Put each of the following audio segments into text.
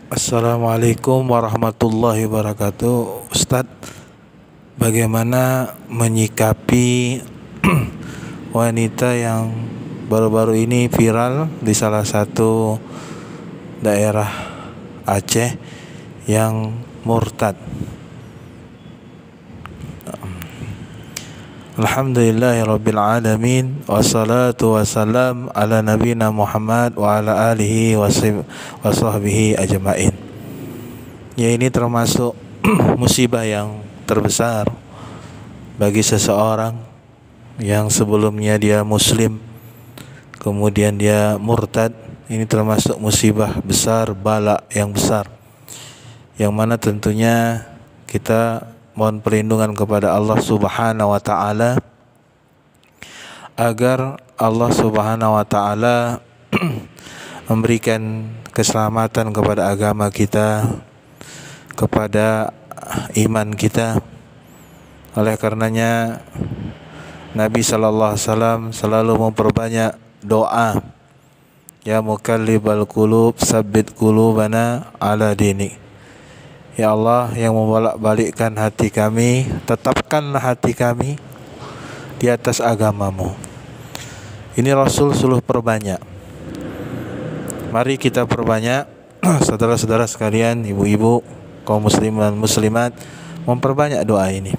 Assalamualaikum warahmatullahi wabarakatuh. Ustadz, bagaimana menyikapi wanita yang baru-baru ini viral di salah satu daerah Aceh yang murtad? Alhamdulillahirabbil alamin, wassalatu wassalam ala nabiyina Muhammad wa ala alihi wa sahbihi ajmain. Ya, ini termasuk musibah yang terbesar bagi seseorang yang sebelumnya dia muslim kemudian dia murtad. Ini termasuk musibah besar, bala yang besar, yang mana tentunya kita mohon perlindungan kepada Allah Subhanahu wa taala agar Allah Subhanahu wa taala memberikan keselamatan kepada agama kita, kepada iman kita. Oleh karenanya Nabi sallallahu alaihi wasallam selalu memperbanyak doa, ya muqallibal qulub tsabbit qulubana ala dinik. Ya Allah yang membolak-balikkan hati kami, tetapkanlah hati kami di atas agamamu. Ini Rasul suruh perbanyak. Mari kita perbanyak, saudara-saudara sekalian, ibu-ibu, kaum muslimin dan muslimat, memperbanyak doa ini.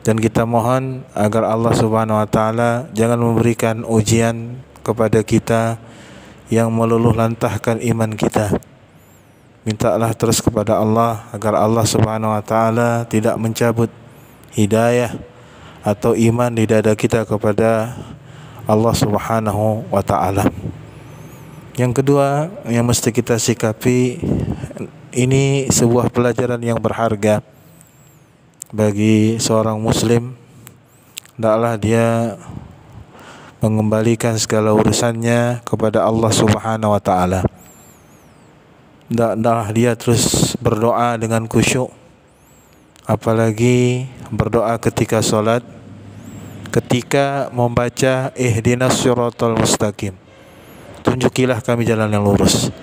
Dan kita mohon agar Allah Subhanahu wa taala jangan memberikan ujian kepada kita yang meluluh lantahkan iman kita. Mintalah terus kepada Allah agar Allah Subhanahu wa taala tidak mencabut hidayah atau iman di dada kita kepada Allah Subhanahu wa taala. Yang kedua yang mesti kita sikapi, ini sebuah pelajaran yang berharga bagi seorang muslim. Hendaklah dia mengembalikan segala urusannya kepada Allah Subhanahu wa taala. Hendaklah dia terus berdoa dengan khusyuk, apalagi berdoa ketika sholat, ketika membaca ihdinas siratal mustaqim, tunjukilah kami jalan yang lurus.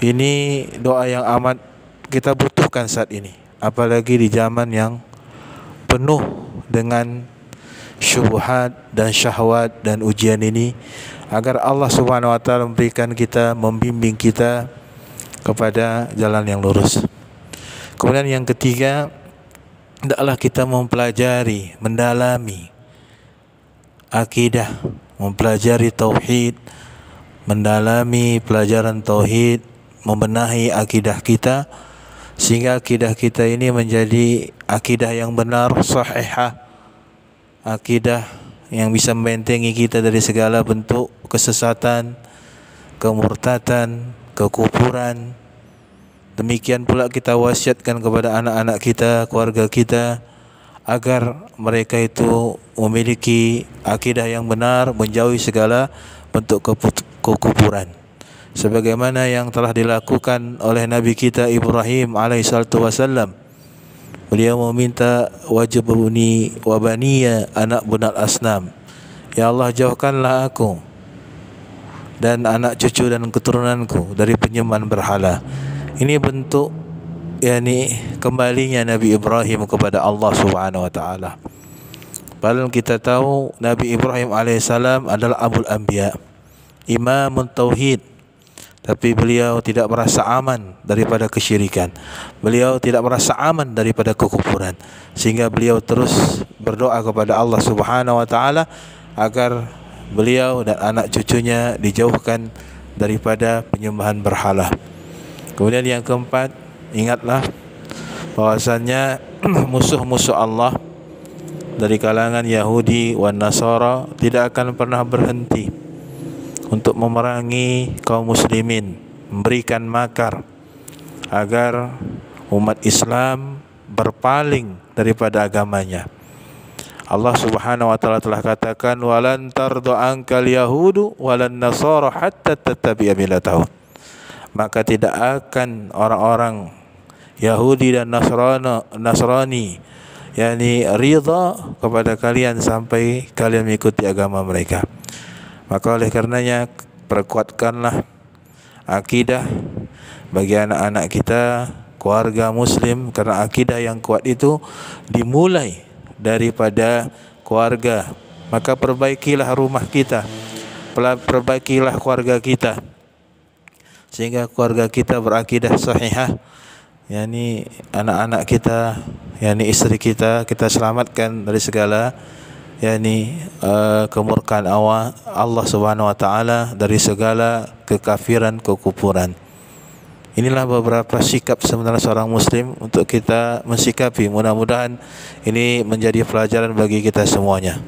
Ini doa yang amat kita butuhkan saat ini, apalagi di zaman yang penuh dengan syubhat dan syahwat dan ujian ini, agar Allah Subhanahu wa taala memberikan kita, membimbing kita kepada jalan yang lurus. Kemudian yang ketiga, hendaklah kita mempelajari, mendalami akidah, mempelajari tauhid, mendalami pelajaran tauhid, membenahi akidah kita sehingga akidah kita ini menjadi akidah yang benar, sahihah, akidah yang bisa membentengi kita dari segala bentuk kesesatan, kemurtadan, kekufuran. Demikian pula kita wasiatkan kepada anak-anak kita, keluarga kita, agar mereka itu memiliki akidah yang benar, menjauhi segala bentuk kekufuran, sebagaimana yang telah dilakukan oleh Nabi kita Ibrahim alaihissalatu wassalam. Beliau meminta wajibuni wa baniya anak bunal asnam, ya Allah jauhkanlah aku dan anak cucu dan keturunanku dari penyembahan berhala. Ini bentuk kembalinya Nabi Ibrahim kepada Allah Subhanahu wa taala. Padahal kita tahu Nabi Ibrahim alaihissalam adalah abul anbiya, imam tauhid, tapi beliau tidak merasa aman daripada kesyirikan. Beliau tidak merasa aman daripada kekufuran, sehingga beliau terus berdoa kepada Allah Subhanahu wa taala agar beliau dan anak cucunya dijauhkan daripada penyembahan berhala. Kemudian yang keempat, ingatlah bahwasannya musuh-musuh Allah dari kalangan Yahudi dan Nasara tidak akan pernah berhenti untuk memerangi kaum muslimin, memberikan makar agar umat Islam berpaling daripada agamanya. Allah Subhanahu wa taala telah katakan, walan tardu ankal yahudu walan nasara hatta tattabi'a millatahum. Maka tidak akan orang-orang Yahudi dan Nasrani ridha kepada kalian sampai kalian mengikuti agama mereka. Maka oleh karenanya perkuatkanlah akidah bagi anak-anak kita, keluarga muslim, karena akidah yang kuat itu dimulai daripada keluarga. Maka perbaikilah rumah kita, perbaikilah keluarga kita, sehingga keluarga kita berakidah sahihah. Yani anak-anak kita, yani istri kita selamatkan dari segala yani kemurkaan Allah Subhanahu wa taala, dari segala kekafiran, kekufuran. Inilah beberapa sikap sebenarnya seorang muslim untuk kita mensikapi. Mudah-mudahan ini menjadi pelajaran bagi kita semuanya.